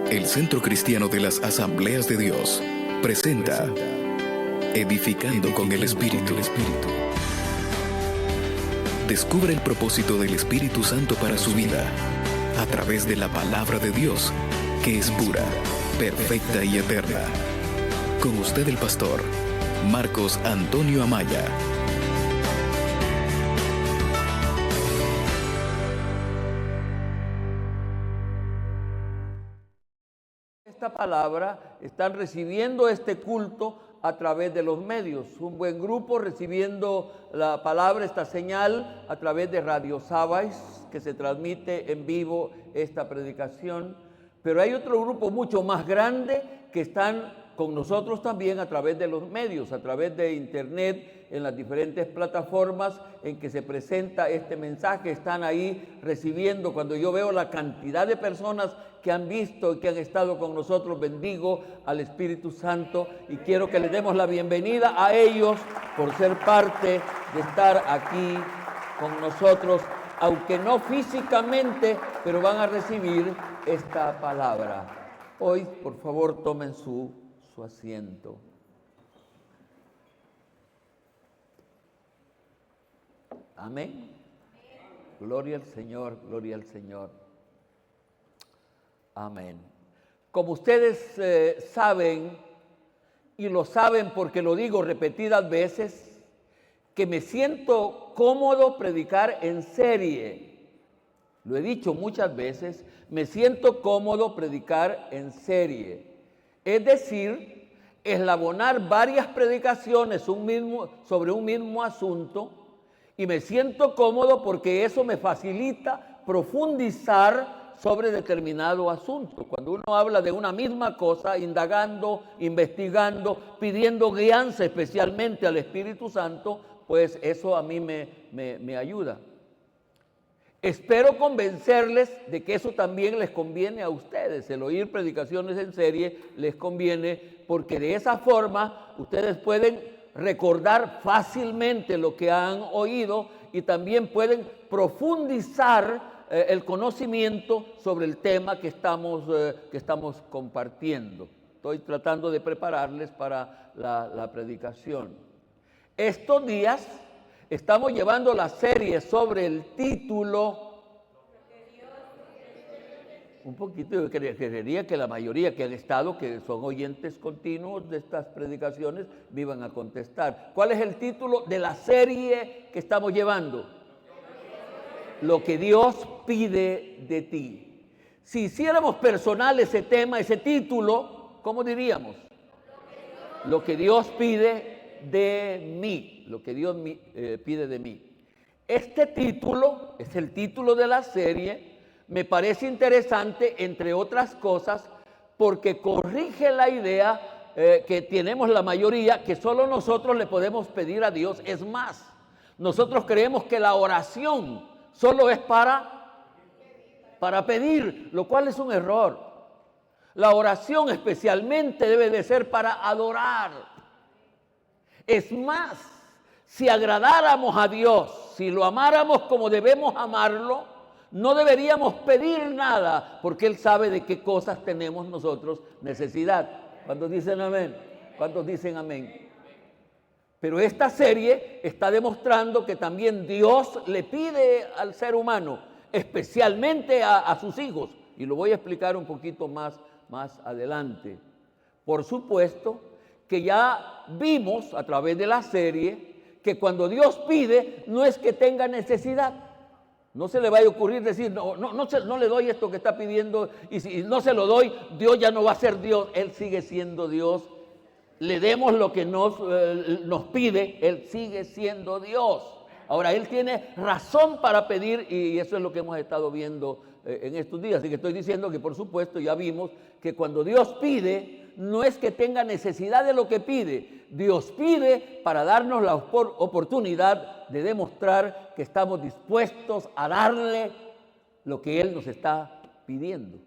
El Centro Cristiano de las Asambleas de Dios presenta Edificando con el Espíritu. Descubre el propósito del Espíritu Santo para su vida a través de la palabra de Dios, que es pura, perfecta y eterna. Con usted el pastor Marcos Antonio Amaya. Esta palabra, están recibiendo este culto a través de los medios. Un buen grupo recibiendo la palabra, esta señal, a través de Radio Sabais, que se transmite en vivo esta predicación. Pero hay otro grupo mucho más grande que están con nosotros también a través de los medios, a través de internet, en las diferentes plataformas en que se presenta este mensaje. Están ahí recibiendo. Cuando yo veo la cantidad de personas que han visto y que han estado con nosotros, bendigo al Espíritu Santo y quiero que les demos la bienvenida a ellos por ser parte de estar aquí con nosotros, aunque no físicamente, pero van a recibir esta palabra. Hoy, por favor, tomen su asiento. Amén. Gloria al Señor, gloria al Señor. Amén. Como ustedes saben, y lo saben porque lo digo repetidas veces, que me siento cómodo predicar en serie. Lo he dicho muchas veces, me siento cómodo predicar en serie. Es decir, eslabonar varias predicaciones sobre un mismo asunto, y me siento cómodo porque eso me facilita profundizar sobre determinado asunto. Cuando uno habla de una misma cosa, indagando, investigando, pidiendo guianza especialmente al Espíritu Santo, pues eso a mí me ayuda. Espero convencerles de que eso también les conviene a ustedes. El oír predicaciones en serie les conviene porque de esa forma ustedes pueden recordar fácilmente lo que han oído y también pueden profundizar el conocimiento sobre el tema que estamos compartiendo. Estoy tratando de prepararles para la predicación. Estos días estamos llevando la serie sobre el título. Un poquito, yo quería que la mayoría que han estado, que son oyentes continuos de estas predicaciones, me iban a contestar. ¿Cuál es el título de la serie que estamos llevando? Lo que Dios pide de ti. Si hiciéramos personal ese tema, ese título, ¿cómo diríamos? Lo que Dios pide de mí. Lo que Dios pide de mí. Este título es el título de la serie. Me parece interesante, entre otras cosas, porque corrige la idea que tenemos la mayoría, que solo nosotros le podemos pedir a Dios. Es más, nosotros creemos que la oración solo es para pedir, lo cual es un error. La oración especialmente debe de ser para adorar. Es más, si agradáramos a Dios, si lo amáramos como debemos amarlo, no deberíamos pedir nada, porque Él sabe de qué cosas tenemos nosotros necesidad. ¿Cuántos dicen amén? ¿Cuántos dicen amén? Pero esta serie está demostrando que también Dios le pide al ser humano, especialmente a sus hijos, y lo voy a explicar un poquito más adelante. Por supuesto que ya vimos a través de la serie que cuando Dios pide no es que tenga necesidad. No se le vaya a ocurrir decir, no le doy esto que está pidiendo, y si no se lo doy, Dios ya no va a ser Dios. Él sigue siendo Dios. Le demos lo que nos pide, Él sigue siendo Dios. Ahora, Él tiene razón para pedir, y eso es lo que hemos estado viendo en estos días. Así que estoy diciendo que, por supuesto, ya vimos que cuando Dios pide, no es que tenga necesidad de lo que pide. Dios pide para darnos la oportunidad de demostrar que estamos dispuestos a darle lo que Él nos está pidiendo.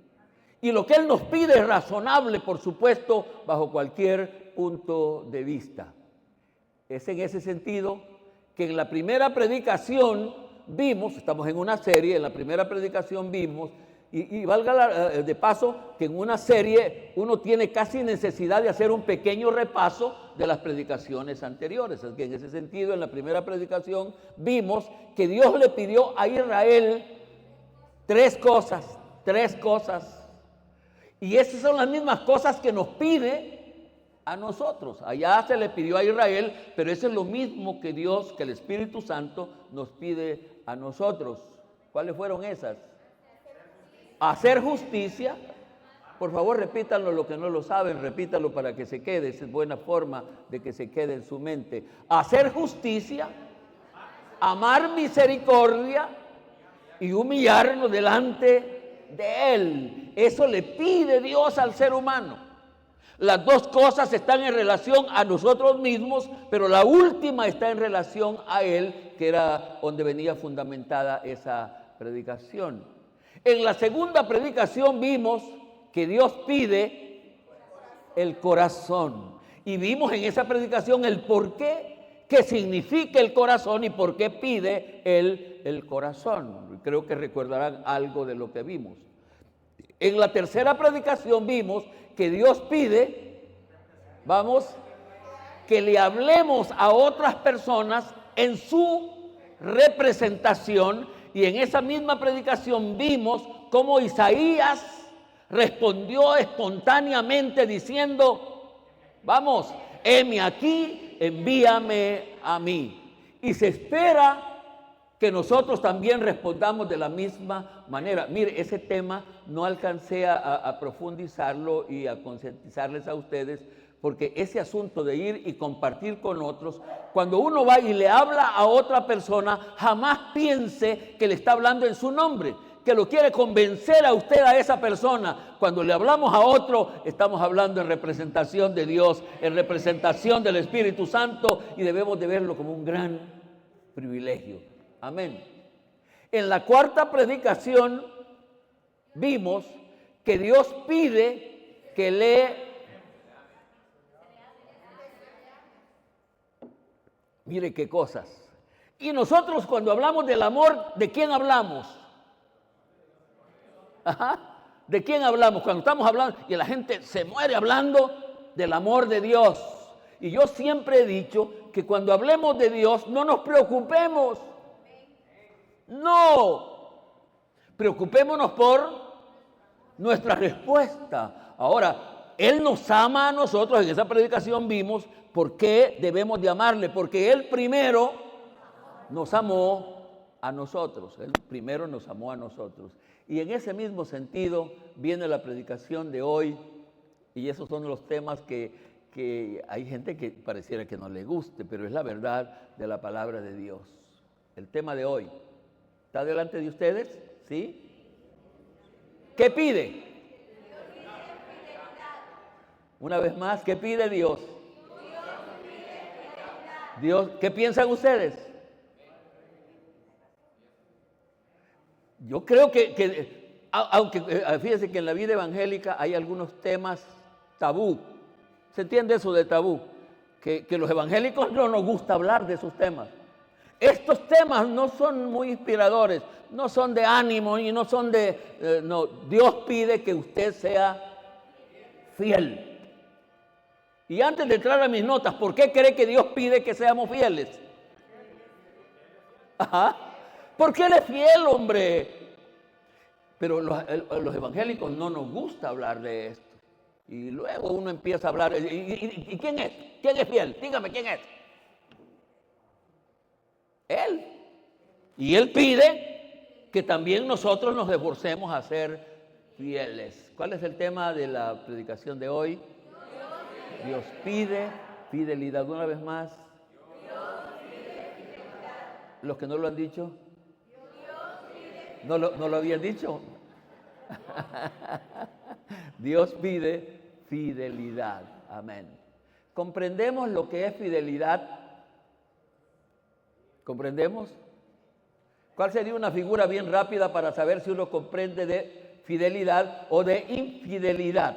Y lo que Él nos pide es razonable, por supuesto, bajo cualquier punto de vista. Es en ese sentido que en la primera predicación vimos, estamos en una serie, en la primera predicación vimos Y valga de paso que en una serie uno tiene casi necesidad de hacer un pequeño repaso de las predicaciones anteriores. Es que en ese sentido, en la primera predicación vimos que Dios le pidió a Israel tres cosas. Y esas son las mismas cosas que nos pide a nosotros. Allá se le pidió a Israel, pero eso es lo mismo que Dios, que el Espíritu Santo nos pide a nosotros. ¿Cuáles fueron esas? Hacer justicia. Por favor, repítanlo, lo que no lo saben, repítanlo para que se quede. Esa es buena forma de que se quede en su mente. Hacer justicia, amar misericordia y humillarnos delante de Él. Eso le pide Dios al ser humano. Las dos cosas están en relación a nosotros mismos, pero la última está en relación a Él, que era donde venía fundamentada esa predicación. En la segunda predicación vimos que Dios pide el corazón. Y vimos en esa predicación el por qué significa el corazón y por qué pide el corazón. Creo que recordarán algo de lo que vimos. En la tercera predicación vimos que Dios pide, que le hablemos a otras personas en su representación. Y en esa misma predicación vimos cómo Isaías respondió espontáneamente diciendo, heme aquí, envíame a mí. Y se espera que nosotros también respondamos de la misma manera. Mire, ese tema no alcancé a profundizarlo y a concientizarles a ustedes, porque ese asunto de ir y compartir con otros, cuando uno va y le habla a otra persona, jamás piense que le está hablando en su nombre, que lo quiere convencer a usted a esa persona. Cuando le hablamos a otro, estamos hablando en representación de Dios, en representación del Espíritu Santo, y debemos de verlo como un gran privilegio. Amén. En la cuarta predicación vimos que Dios pide que mire qué cosas. Y nosotros cuando hablamos del amor, ¿de quién hablamos? ¿De quién hablamos? Cuando estamos hablando, y la gente se muere hablando del amor de Dios. Y yo siempre he dicho que cuando hablemos de Dios, no nos preocupemos. No. Preocupémonos por nuestra respuesta. Ahora, Él nos ama a nosotros. En esa predicación vimos por qué debemos de amarle. Porque Él primero nos amó a nosotros. Él primero nos amó a nosotros. Y en ese mismo sentido viene la predicación de hoy. Y esos son los temas que hay gente que pareciera que no le guste, pero es la verdad de la palabra de Dios. El tema de hoy. ¿Está delante de ustedes? ¿Sí? ¿Qué pide? Una vez más, ¿qué pide Dios? Dios, ¿qué piensan ustedes? Yo creo que aunque fíjense que en la vida evangélica hay algunos temas tabú. ¿Se entiende eso de tabú? Que los evangélicos no nos gusta hablar de esos temas. Estos temas no son muy inspiradores, no son de ánimo y no son de... no, Dios pide que usted sea fiel. Y antes de entrar a mis notas, ¿por qué cree que Dios pide que seamos fieles? Porque Él es fiel, hombre. Pero los evangélicos no nos gusta hablar de esto. Y luego uno empieza a hablar, ¿y quién es? ¿Quién es fiel? Dígame, ¿quién es? Él. Y Él pide que también nosotros nos esforcemos a ser fieles. ¿Cuál es el tema de la predicación de hoy? Dios pide fidelidad. Una vez más. Los que no lo han dicho. ¿No lo habían dicho? Dios pide fidelidad. Amén. ¿Comprendemos lo que es fidelidad? ¿Comprendemos? ¿Cuál sería una figura bien rápida para saber si uno comprende de fidelidad o de infidelidad?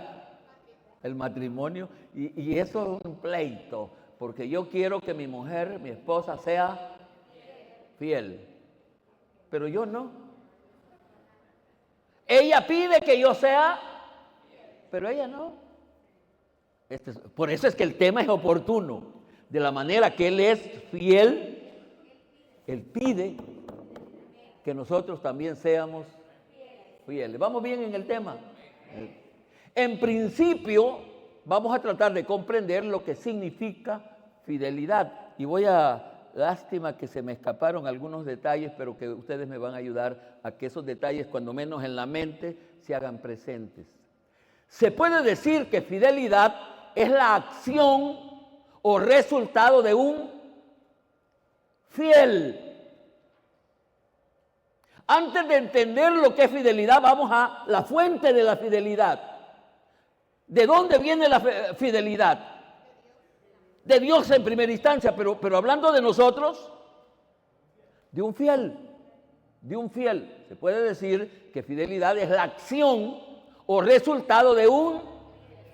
El matrimonio. Y eso es un pleito, porque yo quiero que mi mujer, mi esposa, sea fiel. Pero yo no. Ella pide que yo sea, pero ella no. Por eso es que el tema es oportuno. De la manera que Él es fiel, Él pide que nosotros también seamos fieles. ¿Vamos bien en el tema? En principio, vamos a tratar de comprender lo que significa fidelidad. Y lástima que se me escaparon algunos detalles, pero que ustedes me van a ayudar a que esos detalles, cuando menos en la mente, se hagan presentes. Se puede decir que fidelidad es la acción o resultado de un fiel. Antes de entender lo que es fidelidad, vamos a la fuente de la fidelidad. ¿De dónde viene la fidelidad? De Dios en primera instancia, pero hablando de nosotros, de un fiel. Se puede decir que fidelidad es la acción o resultado de un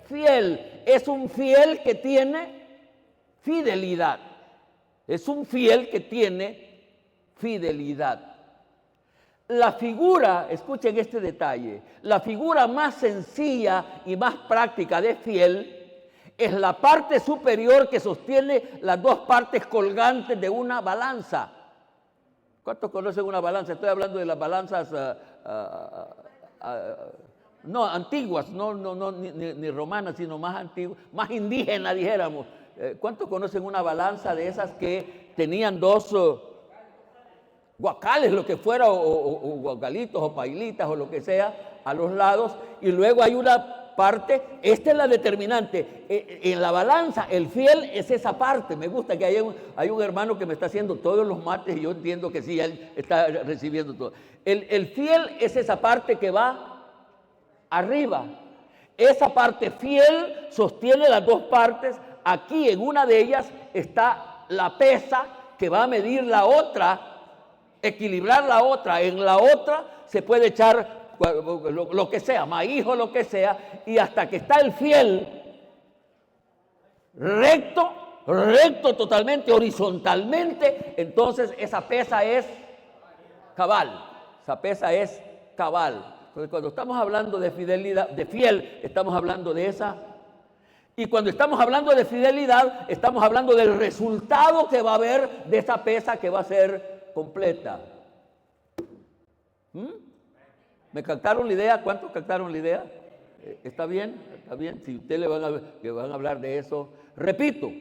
fiel. Es un fiel que tiene fidelidad. Es un fiel que tiene fidelidad. La figura, escuchen este detalle, la figura más sencilla y más práctica de fiel es la parte superior que sostiene las dos partes colgantes de una balanza. ¿Cuántos conocen una balanza? Estoy hablando de las balanzas no antiguas, no ni romanas, sino más antiguas, más indígenas, dijéramos. ¿Cuántos conocen una balanza de esas que tenían dos guacales, lo que fuera, o guacalitos, o pailitas, o lo que sea, a los lados, y luego hay una parte, esta es la determinante, en la balanza, el fiel es esa parte. Me gusta que hay un hermano que me está haciendo todos los mates, y yo entiendo que sí, él está recibiendo todo. El fiel es esa parte que va arriba, esa parte fiel sostiene las dos partes. Aquí en una de ellas está la pesa que va a medir la otra, equilibrar la otra. En la otra se puede echar lo que sea, maíz o lo que sea, y hasta que está el fiel recto totalmente, horizontalmente, entonces esa pesa es cabal. Esa pesa es cabal. Entonces, cuando estamos hablando de fidelidad, de fiel, estamos hablando de esa. Y cuando estamos hablando de fidelidad, estamos hablando del resultado que va a haber de esa pesa que va a ser completa. ¿Me captaron la idea? ¿Cuántos captaron la idea? ¿Está bien? ¿Está bien? Si ustedes le van a hablar de eso. Repito,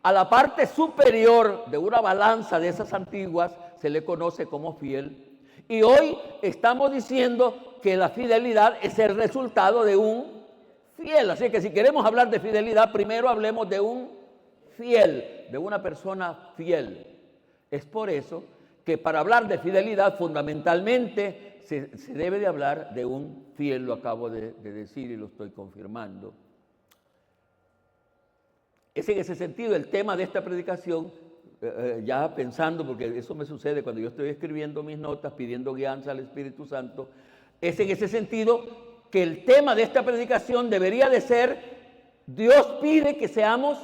a la parte superior de una balanza de esas antiguas se le conoce como fiel. Y hoy estamos diciendo que la fidelidad es el resultado de un fiel. Así que si queremos hablar de fidelidad, primero hablemos de un fiel, de una persona fiel. Es por eso que para hablar de fidelidad fundamentalmente se debe de hablar de un fiel. Lo acabo de decir y lo estoy confirmando. Es en ese sentido el tema de esta predicación, ya pensando, porque eso me sucede cuando yo estoy escribiendo mis notas, pidiendo guianza al Espíritu Santo. Es en ese sentido que el tema de esta predicación debería de ser: Dios pide que seamos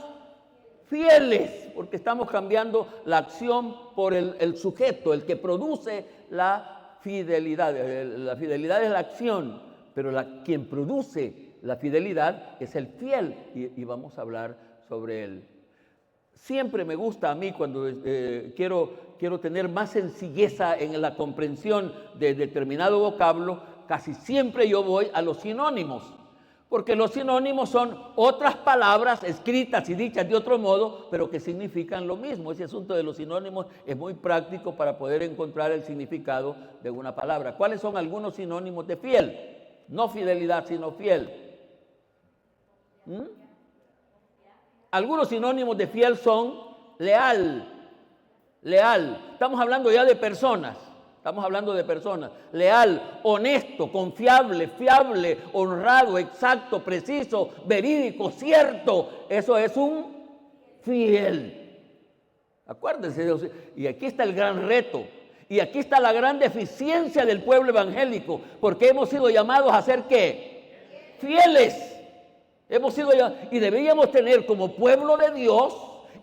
fieles, porque estamos cambiando la acción por el sujeto, el que produce la fidelidad. La fidelidad es la acción, pero quien produce la fidelidad es el fiel, y vamos a hablar sobre él. Siempre me gusta a mí cuando quiero tener más sencilleza en la comprensión de determinado vocablo, casi siempre yo voy a los sinónimos, porque los sinónimos son otras palabras escritas y dichas de otro modo, pero que significan lo mismo. Ese asunto de los sinónimos es muy práctico para poder encontrar el significado de una palabra. ¿Cuáles son algunos sinónimos de fiel? No fidelidad, sino fiel. Algunos sinónimos de fiel son leal. Estamos hablando ya de personas. Leal, honesto, confiable, fiable, honrado, exacto, preciso, verídico, cierto. Eso es un fiel. Acuérdense. Y aquí está el gran reto. Y aquí está la gran deficiencia del pueblo evangélico. Porque hemos sido llamados a ser ¿qué? Fieles. Y deberíamos tener como pueblo de Dios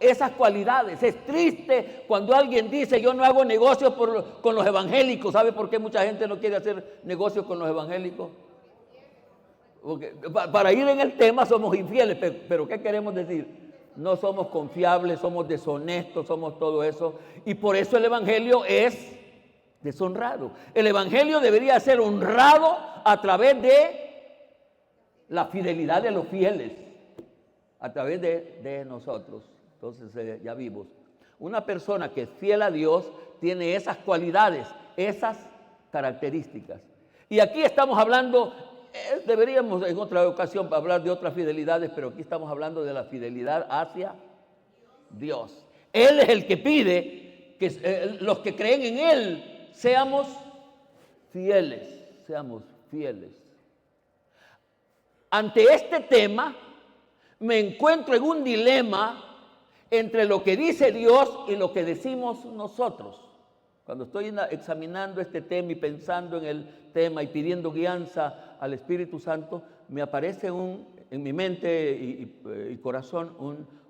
esas cualidades. Es triste cuando alguien dice, yo no hago negocios con los evangélicos. ¿Sabe por qué mucha gente no quiere hacer negocios con los evangélicos? Porque para ir en el tema somos infieles, pero ¿qué queremos decir? No somos confiables, somos deshonestos, somos todo eso. Y por eso el evangelio es deshonrado. El evangelio debería ser honrado a través de la fidelidad de los fieles, a través de nosotros. Entonces ya vimos. Una persona que es fiel a Dios tiene esas cualidades, esas características. Y aquí estamos hablando, deberíamos en otra ocasión hablar de otras fidelidades, pero aquí estamos hablando de la fidelidad hacia Dios. Él es el que pide que los que creen en Él seamos fieles, seamos fieles. Ante este tema me encuentro en un dilema entre lo que dice Dios y lo que decimos nosotros. Cuando estoy examinando este tema y pensando en el tema y pidiendo guianza al Espíritu Santo, me aparece en mi mente y corazón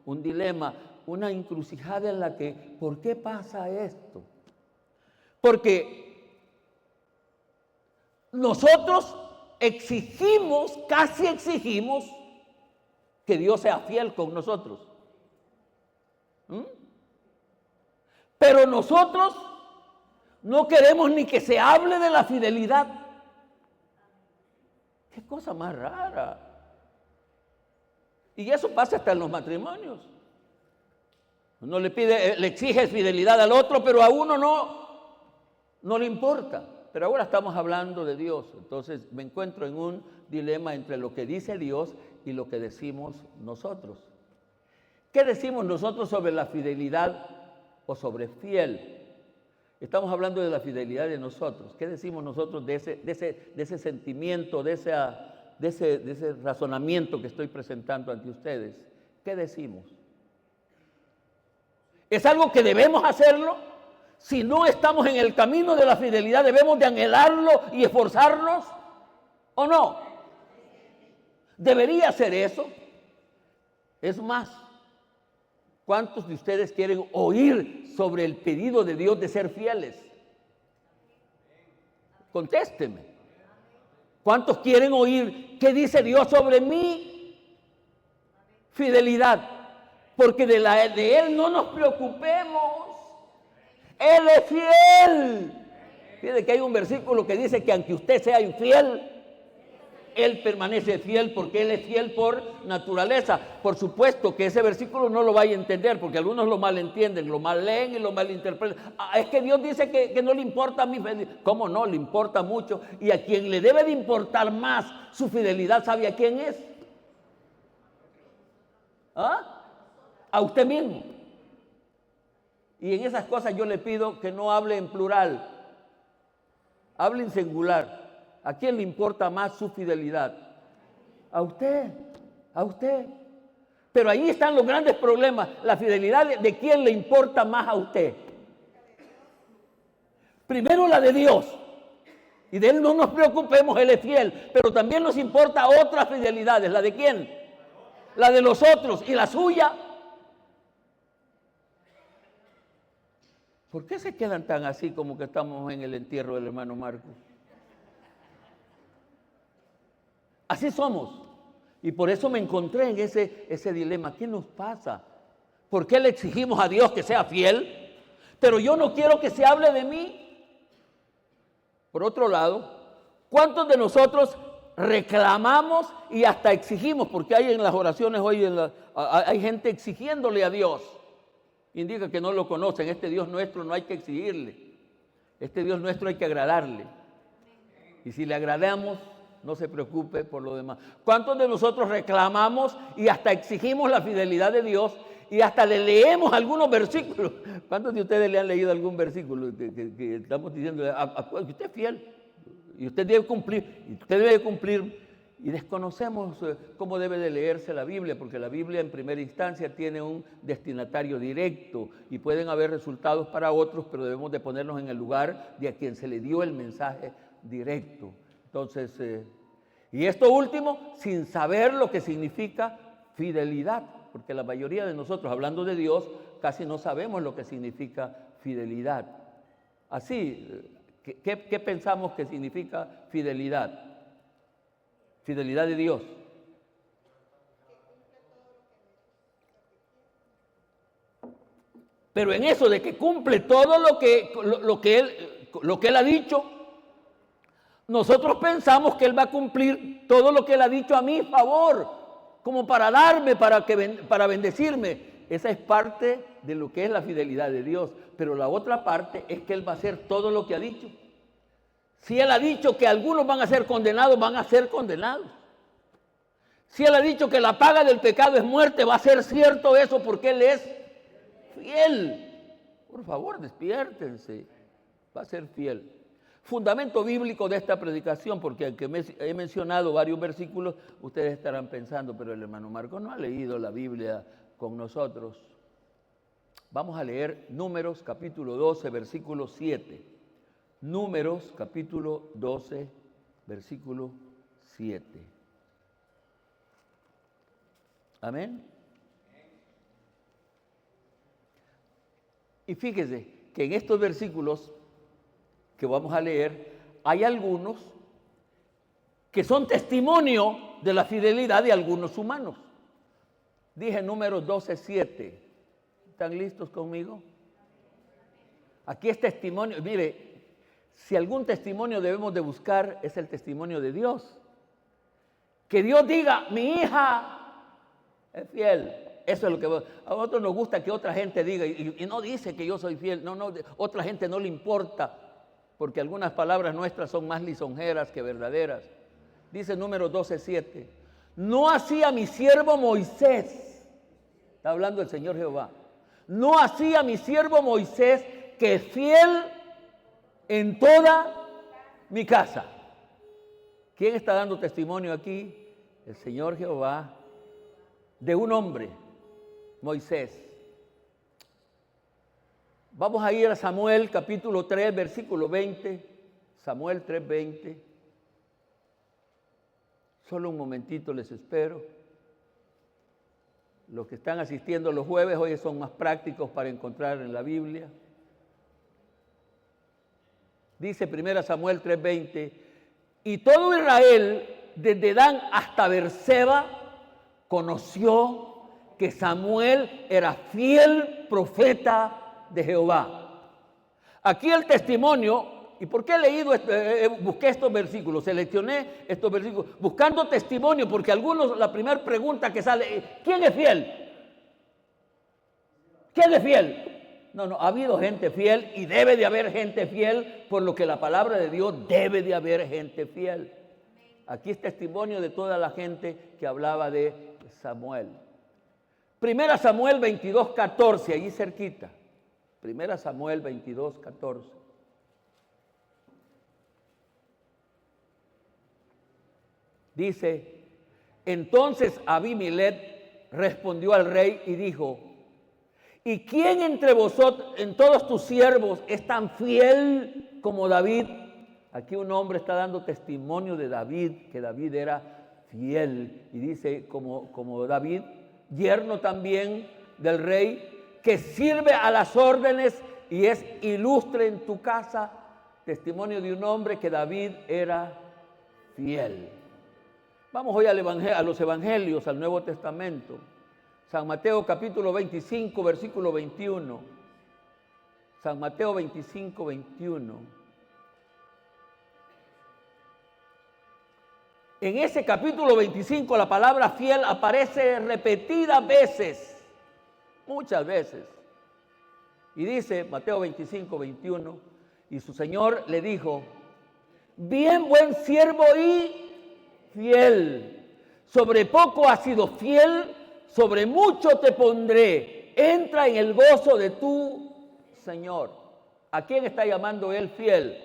un dilema, una encrucijada en la que, ¿por qué pasa esto? Porque nosotros casi exigimos que Dios sea fiel con nosotros. Pero nosotros no queremos ni que se hable de la fidelidad. Qué cosa más rara. Y eso pasa hasta en los matrimonios. Uno le exige fidelidad al otro, pero a uno no le importa. Pero ahora estamos hablando de Dios. Entonces me encuentro en un dilema entre lo que dice Dios y lo que decimos nosotros. ¿Qué decimos nosotros sobre la fidelidad o sobre fiel? Estamos hablando de la fidelidad de nosotros. ¿Qué decimos nosotros de ese sentimiento, de ese razonamiento que estoy presentando ante ustedes? ¿Qué decimos? ¿Es algo que debemos hacerlo? Si no estamos en el camino de la fidelidad, ¿debemos de anhelarlo y esforzarnos o no? ¿Debería ser eso? Es más, ¿cuántos de ustedes quieren oír sobre el pedido de Dios de ser fieles? Contésteme. ¿Cuántos quieren oír qué dice Dios sobre mi fidelidad? Porque de Él no nos preocupemos. Él es fiel. Fíjate que hay un versículo que dice que aunque usted sea infiel, Él permanece fiel porque Él es fiel por naturaleza. Por supuesto que ese versículo no lo vaya a entender porque algunos lo malentienden, lo mal leen y lo malinterpretan. Es que Dios dice que no le importa mi fidelidad. ¿Cómo no? Le importa mucho. Y a quien le debe de importar más su fidelidad, ¿sabe a quién es? ¿Ah? A usted mismo. Y en esas cosas yo le pido que no hable en plural, hable en singular. ¿A quién le importa más su fidelidad? A usted, a usted. Pero ahí están los grandes problemas. La fidelidad de quién le importa más a usted. Primero la de Dios. Y de Él no nos preocupemos, Él es fiel. Pero también nos importa otras fidelidades. ¿La de quién? La de los otros. ¿Y la suya? ¿Por qué se quedan tan así como que estamos en el entierro del hermano Marcos? Así somos. Y por eso me encontré en ese dilema. ¿Qué nos pasa? ¿Por qué le exigimos a Dios que sea fiel? Pero yo no quiero que se hable de mí. Por otro lado, ¿cuántos de nosotros reclamamos y hasta exigimos? Porque hay en las oraciones hoy, hay gente exigiéndole a Dios. Indica que no lo conocen. Este Dios nuestro no hay que exigirle. Este Dios nuestro hay que agradarle. Y si le agradamos, no se preocupe por lo demás. ¿Cuántos de nosotros reclamamos y hasta exigimos la fidelidad de Dios y hasta le leemos algunos versículos? ¿Cuántos de ustedes le han leído algún versículo que estamos diciendo que usted es fiel y usted debe cumplir? Y desconocemos cómo debe de leerse la Biblia, porque la Biblia en primera instancia tiene un destinatario directo y pueden haber resultados para otros, pero debemos de ponernos en el lugar de a quien se le dio el mensaje directo. Entonces, y esto último, sin saber lo que significa fidelidad. porque la mayoría de nosotros, hablando de Dios, casi no sabemos lo que significa fidelidad. Así, ¿qué pensamos que significa fidelidad? Fidelidad de Dios. Pero en eso de que cumple todo lo que Él ha dicho, nosotros pensamos que Él va a cumplir todo lo que Él ha dicho a mi favor, como para darme, para bendecirme. Esa es parte de lo que es la fidelidad de Dios. Pero la otra parte es que Él va a hacer todo lo que ha dicho. Si Él ha dicho que algunos van a ser condenados, van a ser condenados. Si Él ha dicho que la paga del pecado es muerte, va a ser cierto eso porque Él es fiel. Por favor, despiértense. Va a ser fiel. Fundamento bíblico de esta predicación, porque aunque he mencionado varios versículos, ustedes estarán pensando, pero el hermano Marco no ha leído la Biblia con nosotros. Vamos a leer Números capítulo 12, versículo 7. Números capítulo 12, versículo 7. Amén. Y fíjese que en estos versículos que vamos a leer, hay algunos que son testimonio de la fidelidad de algunos humanos. Dije Números 12, 7. ¿Están listos conmigo? Aquí es testimonio. Mire, si algún testimonio debemos de buscar, es el testimonio de Dios. Que Dios diga, mi hija es fiel. Eso es lo que a nosotros nos gusta que otra gente diga, y no dice que yo soy fiel. No, otra gente no le importa, porque algunas palabras nuestras son más lisonjeras que verdaderas. Dice Números 12, 7. No así a mi siervo Moisés. Está hablando el Señor Jehová. No así a mi siervo Moisés, que es fiel en toda mi casa. ¿Quién está dando testimonio aquí? El Señor Jehová, de un hombre, Moisés. Vamos a ir a Samuel capítulo 3, versículo 20. Samuel 3, 20. Solo un momentito les espero. Los que están asistiendo los jueves hoy son más prácticos para encontrar en la Biblia. Dice 1 Samuel 3:20, y todo Israel, desde Dan hasta Berseba, conoció que Samuel era fiel profeta de Jehová. Aquí el testimonio. ¿Y por qué he leído busqué estos versículos? Seleccioné estos versículos buscando testimonio, porque algunos, la primera pregunta que sale, ¿quién es fiel? ¿Quién es fiel? No, ha habido gente fiel y debe de haber gente fiel, por lo que la palabra de Dios debe de haber gente fiel. Aquí es testimonio de toda la gente que hablaba de Samuel. 1 Samuel 22:14, allí cerquita. 1 Samuel 22:14. Dice, entonces Abimelech respondió al rey y dijo, ¿y quién entre vosotros, en todos tus siervos, es tan fiel como David? Aquí un hombre está dando testimonio de David, que David era fiel. Y dice, como David, yerno también del rey, que sirve a las órdenes y es ilustre en tu casa. Testimonio de un hombre que David era fiel. Vamos hoy a los evangelios, al Nuevo Testamento. San Mateo capítulo 25, versículo 21. San Mateo 25, 21. En ese capítulo 25 la palabra fiel aparece repetidas veces, muchas veces. Y dice Mateo 25, 21, y su Señor le dijo, bien buen siervo y fiel, sobre poco has sido fiel, sobre mucho te pondré, entra en el gozo de tu Señor. ¿A quién está llamando él fiel?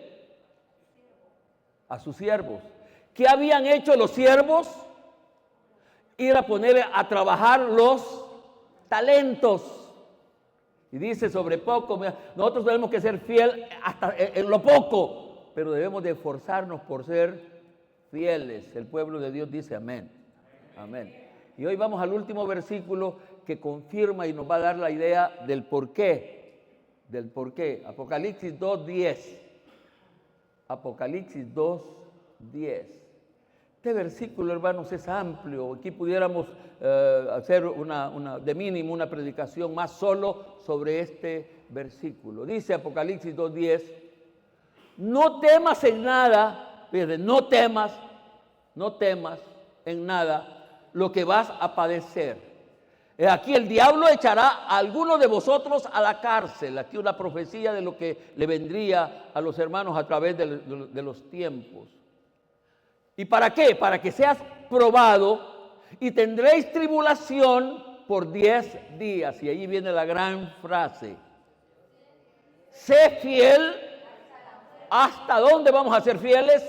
A sus siervos. ¿Qué habían hecho los siervos? Ir a poner a trabajar los talentos. Y dice sobre poco, nosotros tenemos que ser fiel hasta en lo poco, pero debemos de esforzarnos por ser fieles. El pueblo de Dios dice amén. Amén. Y hoy vamos al último versículo que confirma y nos va a dar la idea del por qué. Del por qué. Apocalipsis 2:10. Apocalipsis 2:10. Este versículo, hermanos, es amplio. Aquí pudiéramos hacer de mínimo una predicación más solo sobre este versículo. Dice Apocalipsis 2:10, no temas en nada, fíjate, no temas en nada lo que vas a padecer. Aquí el diablo echará a algunos de vosotros a la cárcel. Aquí una profecía de lo que le vendría a los hermanos a través de los tiempos. ¿Y para qué? Para que seas probado y tendréis tribulación por 10 días. Y ahí viene la gran frase. Sé fiel. ¿Hasta dónde vamos a ser fieles?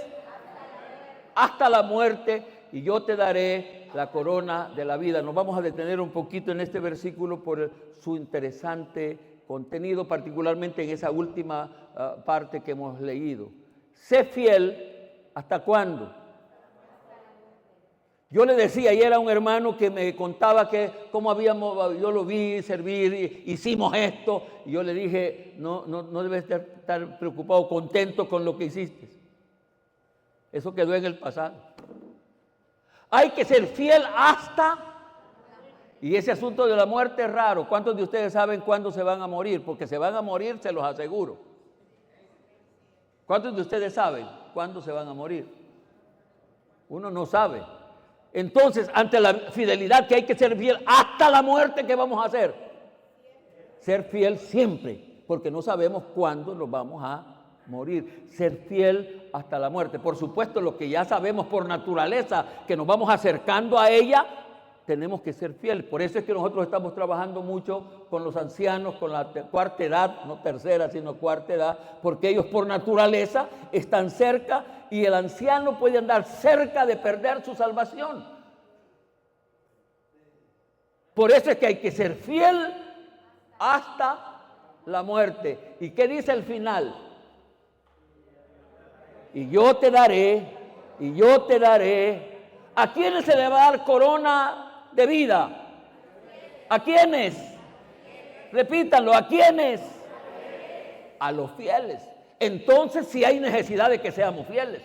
Hasta la muerte. Y yo te daré la corona de la vida. Nos vamos a detener un poquito en este versículo por su interesante contenido, particularmente en esa última parte que hemos leído. Sé fiel. ¿Hasta cuándo? Yo le decía ayer a un hermano que me contaba que cómo yo lo vi servir, hicimos esto, y yo le dije, no debes estar preocupado, contento con lo que hiciste. Eso quedó en el pasado. Hay que ser fiel hasta, y ese asunto de la muerte es raro. ¿Cuántos de ustedes saben cuándo se van a morir? Porque se van a morir, se los aseguro. ¿Cuántos de ustedes saben cuándo se van a morir? Uno no sabe. Entonces, ante la fidelidad que hay que ser fiel hasta la muerte, ¿qué vamos a hacer? Ser fiel siempre, porque no sabemos cuándo nos vamos a morir. Ser fiel hasta la muerte. Por supuesto, lo que ya sabemos por naturaleza, que nos vamos acercando a ella, tenemos que ser fieles. Por eso es que nosotros estamos trabajando mucho con los ancianos, con la cuarta edad, no tercera, sino cuarta edad, porque ellos por naturaleza están cerca y el anciano puede andar cerca de perder su salvación. Por eso es que hay que ser fiel hasta la muerte. ¿Y qué dice el final? Y yo te daré. ¿A quiénes se le va a dar corona de vida? ¿A quiénes? Repítanlo, ¿a quiénes? A los fieles. Entonces sí hay necesidad de que seamos fieles.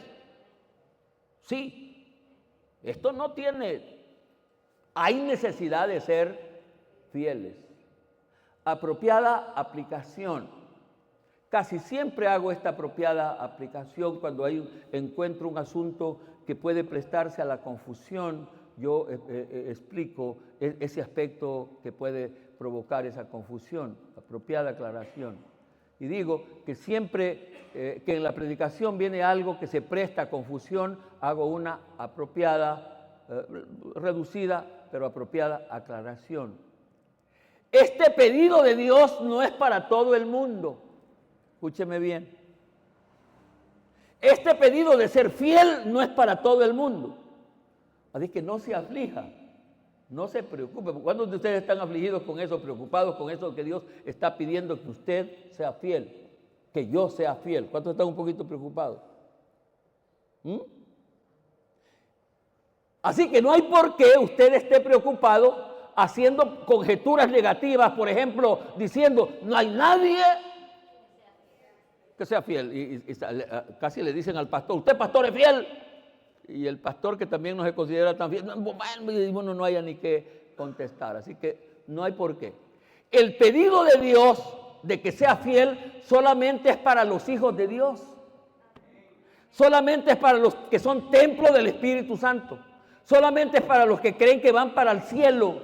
Sí. Esto no tiene... Hay necesidad de ser fieles. Apropiada aplicación. Casi siempre hago esta apropiada aplicación cuando encuentro un asunto que puede prestarse a la confusión. Yo explico ese aspecto que puede provocar esa confusión, apropiada aclaración. Y digo que siempre que en la predicación viene algo que se presta a confusión, hago una apropiada, reducida, pero apropiada aclaración. Este pedido de Dios no es para todo el mundo. Escúcheme bien. Este pedido de ser fiel no es para todo el mundo. Así que no se aflija, no se preocupe. ¿Cuántos de ustedes están afligidos con eso, preocupados con eso que Dios está pidiendo que usted sea fiel? Que yo sea fiel. ¿Cuántos están un poquito preocupados? Así que no hay por qué usted esté preocupado haciendo conjeturas negativas, por ejemplo, diciendo, no hay nadie que sea fiel. Y casi le dicen al pastor, usted pastor es fiel. Y el pastor que también no se considera tan fiel, bueno, no haya ni que contestar. Así que no hay por qué. El pedido de Dios de que sea fiel solamente es para los hijos de Dios. Solamente es para los que son templo del Espíritu Santo. Solamente es para los que creen que van para el cielo.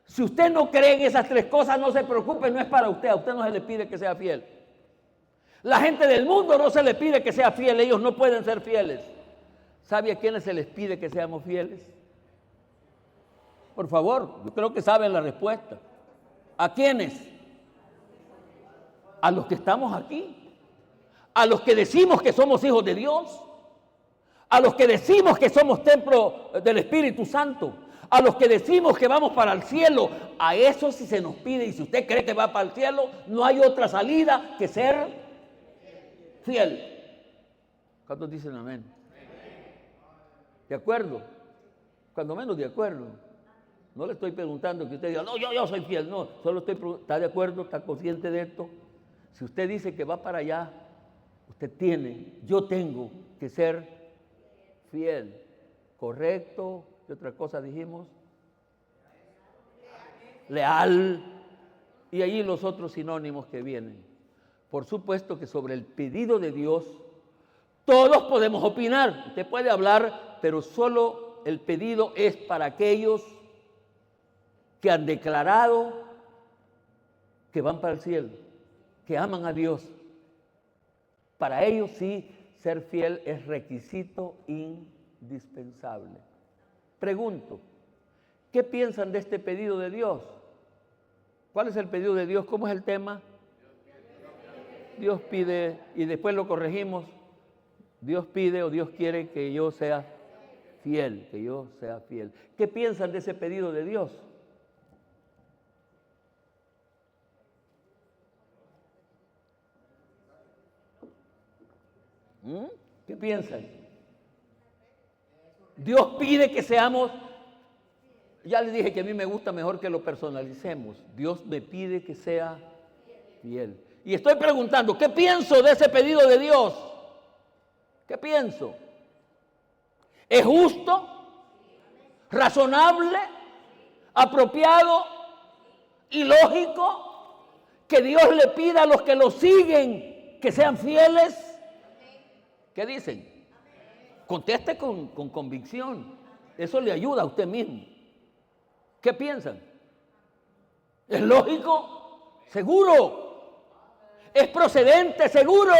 Si usted no cree en esas tres cosas, no se preocupe, no es para usted. A usted no se le pide que sea fiel. La gente del mundo no se le pide que sea fiel, ellos no pueden ser fieles. ¿Sabe a quiénes se les pide que seamos fieles? Por favor, yo creo que saben la respuesta. ¿A quiénes? A los que estamos aquí. A los que decimos que somos hijos de Dios. A los que decimos que somos templo del Espíritu Santo. A los que decimos que vamos para el cielo. A eso sí se nos pide. Y si usted cree que va para el cielo, no hay otra salida que ser fiel. ¿Cuántos dicen amén? ¿De acuerdo? Cuando menos de acuerdo. No le estoy preguntando que usted diga, no, yo soy fiel. No, solo estoy preguntando, ¿está de acuerdo? ¿Está consciente de esto? Si usted dice que va para allá, yo tengo que ser fiel. ¿Correcto? ¿Qué otra cosa dijimos? Leal. Y allí los otros sinónimos que vienen. Por supuesto que sobre el pedido de Dios, todos podemos opinar. Usted puede hablar, pero solo el pedido es para aquellos que han declarado que van para el cielo, que aman a Dios. Para ellos sí, ser fiel es requisito indispensable. Pregunto, ¿qué piensan de este pedido de Dios? ¿Cuál es el pedido de Dios? ¿Cómo es el tema? Dios pide, y después lo corregimos, Dios pide o Dios quiere que yo sea fiel, que yo sea fiel. ¿Qué piensan de ese pedido de Dios? ¿Qué piensan? Dios pide que seamos, ya les dije que a mí me gusta mejor que lo personalicemos. Dios me pide que sea fiel. Y estoy preguntando, ¿qué pienso de ese pedido de Dios? ¿Qué pienso? ¿Es justo? ¿Razonable? ¿Apropiado? ¿Y lógico que Dios le pida a los que lo siguen que sean fieles? ¿Qué dicen? Conteste con convicción. Eso le ayuda a usted mismo. ¿Qué piensan? ¿Es lógico? Seguro. ¿Es procedente? Seguro.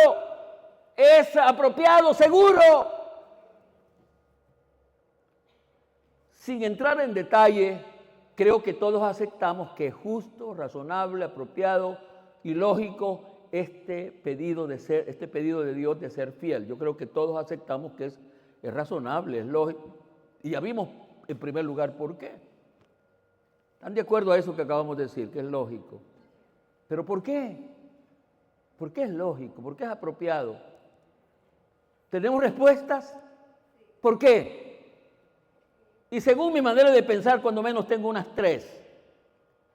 ¿Es apropiado? Seguro. Sin entrar en detalle, creo que todos aceptamos que es justo, razonable, apropiado y lógico este pedido de Dios de ser fiel. Yo creo que todos aceptamos que es razonable, es lógico. Y ya vimos en primer lugar por qué. ¿Están de acuerdo a eso que acabamos de decir, que es lógico? ¿Pero por qué? ¿Por qué es lógico? ¿Por qué es apropiado? ¿Tenemos respuestas? ¿Por qué? Y según mi manera de pensar, cuando menos tengo unas 3.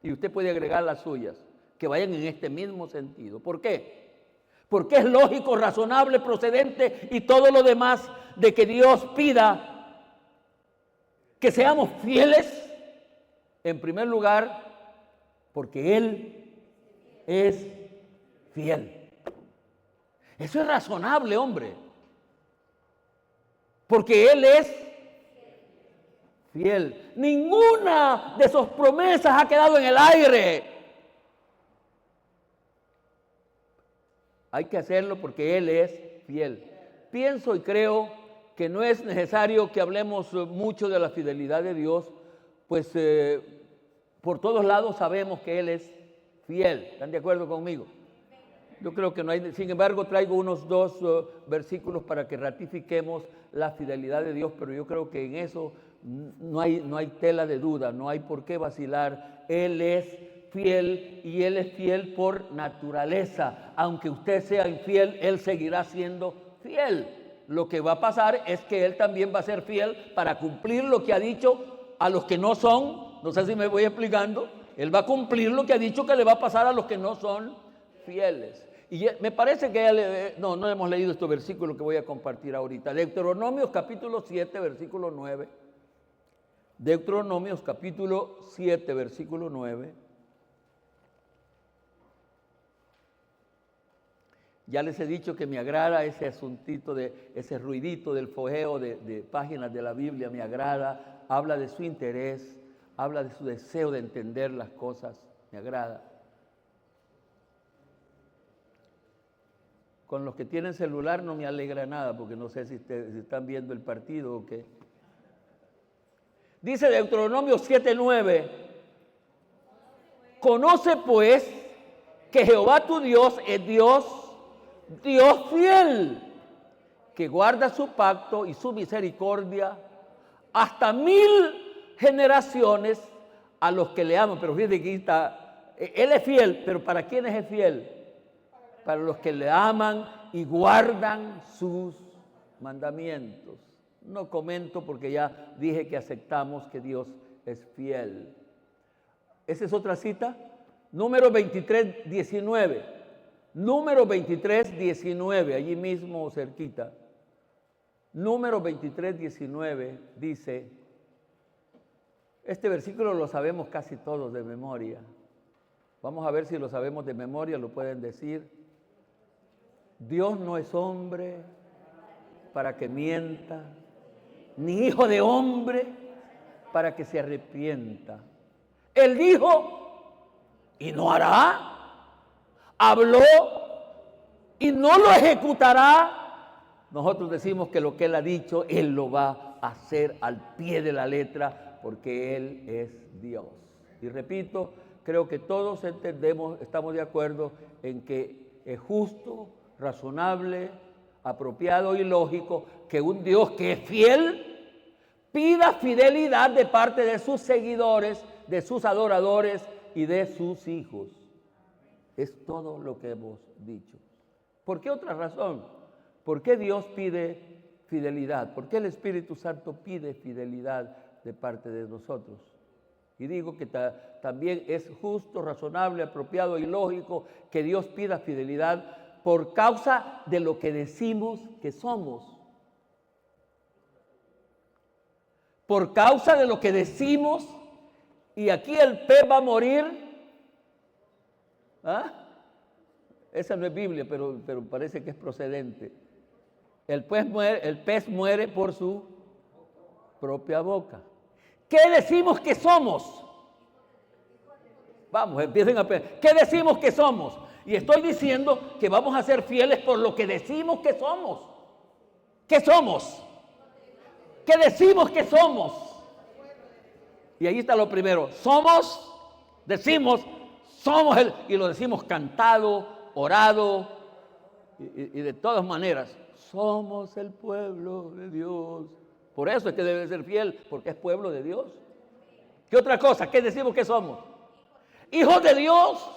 Y usted puede agregar las suyas, que vayan en este mismo sentido. ¿Por qué? Porque es lógico, razonable, procedente y todo lo demás de que Dios pida que seamos fieles. En primer lugar, porque Él es fiel. Eso es razonable, hombre. Porque Él es fiel. Ninguna de sus promesas ha quedado en el aire. Hay que hacerlo porque Él es fiel. Pienso y creo que no es necesario que hablemos mucho de la fidelidad de Dios, pues por todos lados sabemos que Él es fiel. ¿Están de acuerdo conmigo? Yo creo que no hay, sin embargo, traigo unos 2 versículos para que ratifiquemos la fidelidad de Dios, pero yo creo que en eso no hay tela de duda, no hay por qué vacilar. Él es fiel y Él es fiel por naturaleza. Aunque usted sea infiel, Él seguirá siendo fiel. Lo que va a pasar es que Él también va a ser fiel para cumplir lo que ha dicho a los que no son. No sé si me voy explicando. Él va a cumplir lo que ha dicho que le va a pasar a los que no son fieles. Y me parece que no hemos leído este versículo que voy a compartir ahorita. Deuteronomios capítulo 7, versículo 9. Deuteronomios capítulo 7, versículo 9. Ya les he dicho que me agrada ese asuntito, ese ruidito del fojeo de páginas de la Biblia, me agrada. Habla de su interés, habla de su deseo de entender las cosas, me agrada. Con los que tienen celular no me alegra nada, porque no sé si están viendo el partido o qué. Dice Deuteronomio 7:9, conoce pues que Jehová tu Dios es Dios fiel, que guarda su pacto y su misericordia hasta 1000 generaciones a los que le aman. Pero fíjate que está, Él es fiel, pero ¿para quiénes es fiel? Para los que le aman y guardan sus mandamientos. No comento porque ya dije que aceptamos que Dios es fiel. Esa es otra cita. Número 23, 19. Número 23, 19, allí mismo cerquita. Número 23, 19 dice, este versículo lo sabemos casi todos de memoria. Vamos a ver si lo sabemos de memoria, lo pueden decir. Dios no es hombre para que mienta, ni hijo de hombre para que se arrepienta. Él dijo y no hará. Habló y no lo ejecutará. Nosotros decimos que lo que Él ha dicho, Él lo va a hacer al pie de la letra, porque Él es Dios. Y repito, creo que todos entendemos, estamos de acuerdo en que es justo, razonable, apropiado y lógico que un Dios que es fiel pida fidelidad de parte de sus seguidores, de sus adoradores y de sus hijos. Es todo lo que hemos dicho. ¿Por qué otra razón? ¿Por qué Dios pide fidelidad? ¿Por qué el Espíritu Santo pide fidelidad de parte de nosotros? Y digo que también es justo, razonable, apropiado y lógico que Dios pida fidelidad por causa de lo que decimos que somos. Por causa de lo que decimos, y aquí el pez va a morir. ¿Ah? Esa no es Biblia, pero parece que es procedente. El pez muere por su propia boca. ¿Qué decimos que somos? Vamos, empiecen a pensar. ¿Qué decimos que somos? Y estoy diciendo que vamos a ser fieles por lo que decimos que somos. ¿Qué somos? ¿Qué decimos que somos? Y ahí está lo primero. Somos, decimos, somos y lo decimos cantado, orado y de todas maneras. Somos el pueblo de Dios. Por eso es que debe ser fiel, porque es pueblo de Dios. ¿Qué otra cosa? ¿Qué decimos que somos? Hijos de Dios.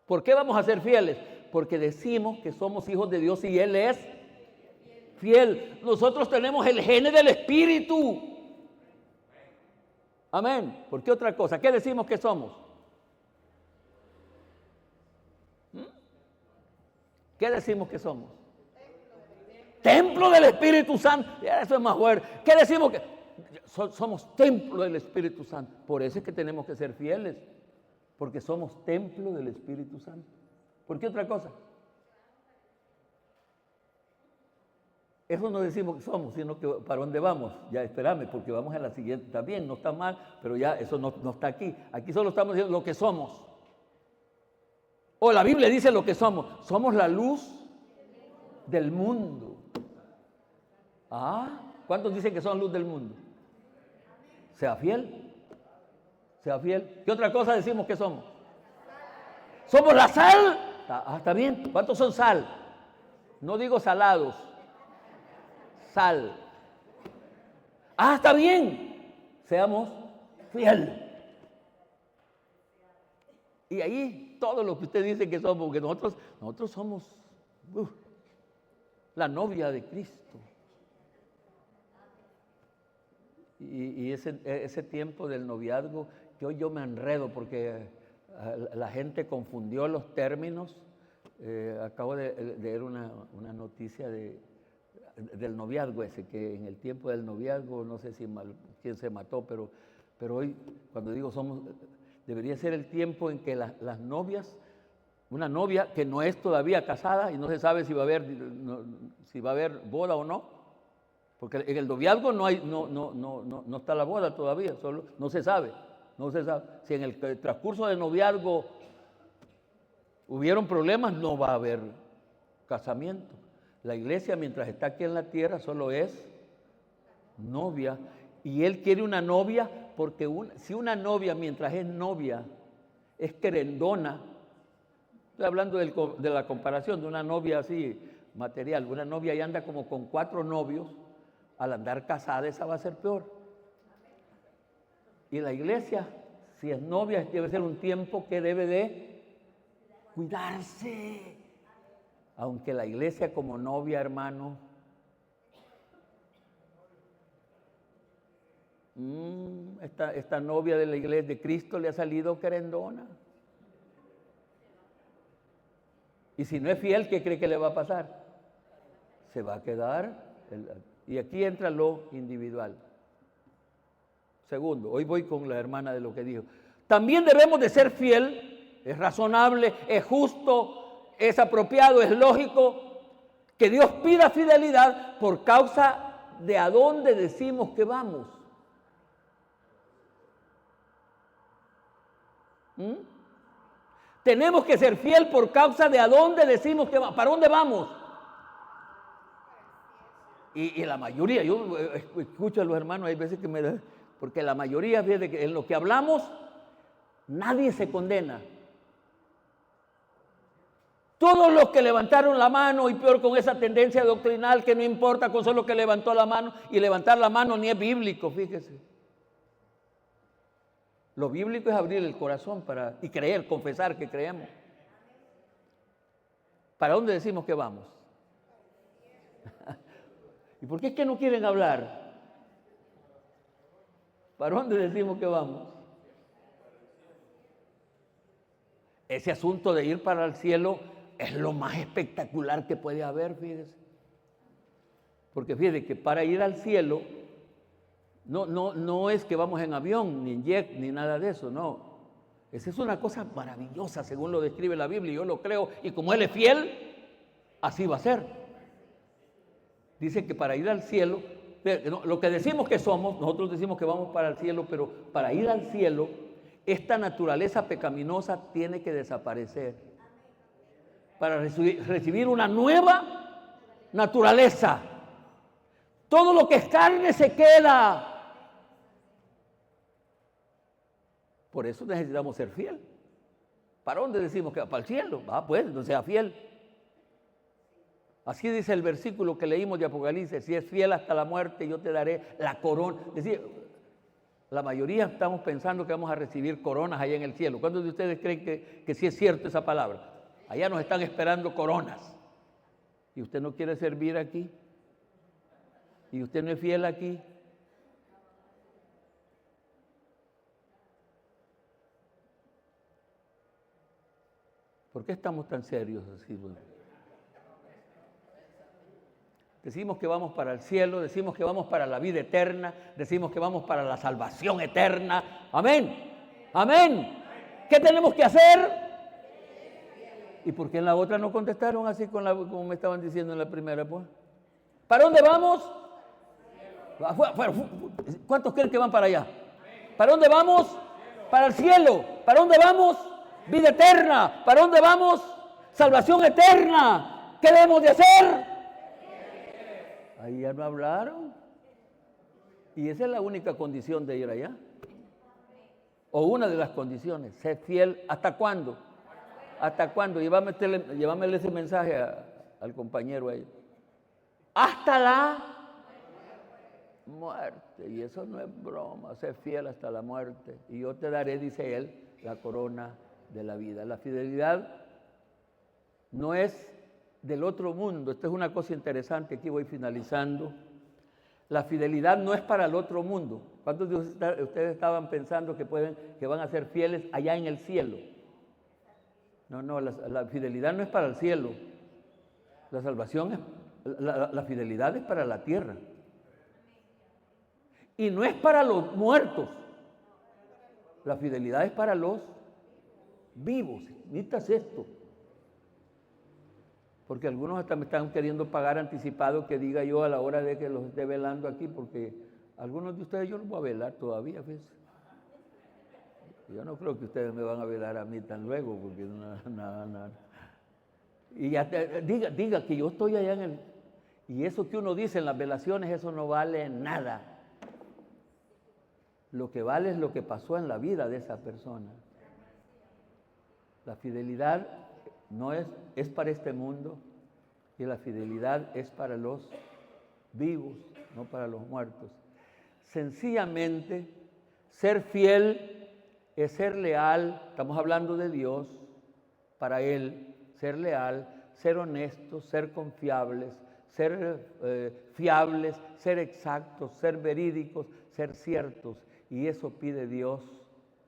¿Por qué vamos a ser fieles? Porque decimos que somos hijos de Dios y Él es fiel. Nosotros tenemos el gene del Espíritu. Amén. ¿Por qué otra cosa? ¿Qué decimos que somos? ¿Qué decimos que somos? Templo del Espíritu Santo. Eso es más fuerte. ¿Qué decimos que somos templo del Espíritu Santo? Por eso es que tenemos que ser fieles, porque somos templo del Espíritu Santo. ¿Por qué otra cosa? Eso no decimos que somos, sino que ¿para dónde vamos? Ya espérame, porque vamos a la siguiente. Está bien, no está mal, pero ya eso no está aquí. Aquí solo estamos diciendo lo que somos. O la Biblia dice lo que somos. Somos la luz del mundo. ¿Cuántos dicen que son luz del mundo? Sea fiel. Sea fiel. ¿Qué otra cosa decimos que somos? Somos la sal. Está bien. ¿Cuántos son sal? No digo salados. Sal. Está bien. Seamos fiel. Y ahí todo lo que usted dice que somos, porque nosotros somos la novia de Cristo. Y ese tiempo del noviazgo, que hoy yo me enredo porque la gente confundió los términos. Acabo de leer una noticia del noviazgo ese, que en el tiempo del noviazgo, no sé quién se mató, pero hoy, cuando digo debería ser el tiempo en que las novias, una novia que no es todavía casada y no se sabe si va a haber boda o no, porque en el noviazgo no está la boda todavía, solo no se sabe. Si en el transcurso del noviazgo hubieron problemas, no va a haber casamiento. La iglesia, mientras está aquí en la tierra, solo es novia. Y Él quiere una novia porque si una novia, mientras es novia, es querendona, estoy hablando de la comparación de una novia así material, una novia y anda como con 4 novios, al andar casada esa va a ser peor. Y la iglesia, si es novia, debe ser un tiempo que debe de cuidarse. Aunque la iglesia como novia, hermano, esta novia de la iglesia de Cristo le ha salido querendona. Y si no es fiel, ¿qué cree que le va a pasar? Se va a quedar. Y aquí entra lo individual. Segundo, hoy voy con la hermana de lo que dijo. También debemos de ser fiel, es razonable, es justo, es apropiado, es lógico que Dios pida fidelidad por causa de a dónde decimos que vamos. Tenemos que ser fiel por causa de a dónde decimos que vamos. ¿Para dónde vamos? Y la mayoría, yo escucho a los hermanos, hay veces que me da, porque la mayoría, fíjate que en lo que hablamos, nadie se condena. Todos los que levantaron la mano, y peor con esa tendencia doctrinal que no importa con solo que levantó la mano, y levantar la mano ni es bíblico, fíjese. Lo bíblico es abrir el corazón y creer, confesar que creemos. ¿Para dónde decimos que vamos? ¿Y por qué es que no quieren hablar? ¿Para dónde decimos que vamos? Ese asunto de ir para el cielo es lo más espectacular que puede haber, fíjese. Porque fíjese que para ir al cielo no es que vamos en avión, ni en jet, ni nada de eso, no. Esa es una cosa maravillosa, según lo describe la Biblia, y yo lo creo, y como Él es fiel, así va a ser. Dice que para ir al cielo, lo que decimos que somos, nosotros decimos que vamos para el cielo, pero para ir al cielo, esta naturaleza pecaminosa tiene que desaparecer. Para recibir una nueva naturaleza. Todo lo que es carne se queda. Por eso necesitamos ser fiel. ¿Para dónde decimos que va? Para el cielo. Pues, no sea fiel. Así dice el versículo que leímos de Apocalipsis: si es fiel hasta la muerte, yo te daré la corona. Es decir, la mayoría estamos pensando que vamos a recibir coronas allá en el cielo. ¿Cuántos de ustedes creen que sí es cierto esa palabra? Allá nos están esperando coronas. ¿Y usted no quiere servir aquí? ¿Y usted no es fiel aquí? ¿Por qué estamos tan serios así? Decimos que vamos para el cielo, decimos que vamos para la vida eterna, decimos que vamos para la salvación eterna. Amén. Amén. ¿Qué tenemos que hacer? ¿Y por qué en la otra no contestaron así como me estaban diciendo en la primera? Pues? ¿Para dónde vamos? ¿Cuántos creen que van para allá? ¿Para dónde vamos? Para el cielo. ¿Para dónde vamos? Vida eterna. ¿Para dónde vamos? Salvación eterna. ¿Qué debemos de hacer? Ahí ya no hablaron. Y esa es la única condición de ir allá. O una de las condiciones. Ser fiel. ¿Hasta cuándo? ¿Hasta cuándo? Llévame ese mensaje al compañero ahí. Hasta la muerte. Y eso no es broma. Ser fiel hasta la muerte. Y yo te daré, dice él, la corona de la vida. La fidelidad no es del otro mundo. Esta es una cosa interesante, aquí voy finalizando. La fidelidad no es para el otro mundo. ¿Cuántos de ustedes estaban pensando que van a ser fieles allá en el cielo? No, la fidelidad no es para el cielo. La salvación la fidelidad es para la tierra. Y no es para los muertos. La fidelidad es para los vivos. Necesitas esto. Porque algunos hasta me están queriendo pagar anticipado que diga yo a la hora de que los esté velando aquí, porque algunos de ustedes yo los voy a velar todavía, ¿ves? Yo no creo que ustedes me van a velar a mí tan luego, porque nada. Y ya diga que yo estoy allá en el... Y eso que uno dice en las velaciones, eso no vale nada. Lo que vale es lo que pasó en la vida de esa persona. La fidelidad no es para este mundo, y la fidelidad es para los vivos, no para los muertos. Sencillamente, ser fiel es ser leal, estamos hablando de Dios, para Él, ser leal, ser honestos, ser confiables, ser fiables, ser exactos, ser verídicos, ser ciertos, y eso pide Dios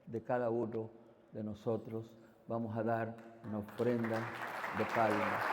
de cada uno de nosotros. Vamos a dar una ofrenda de palmas.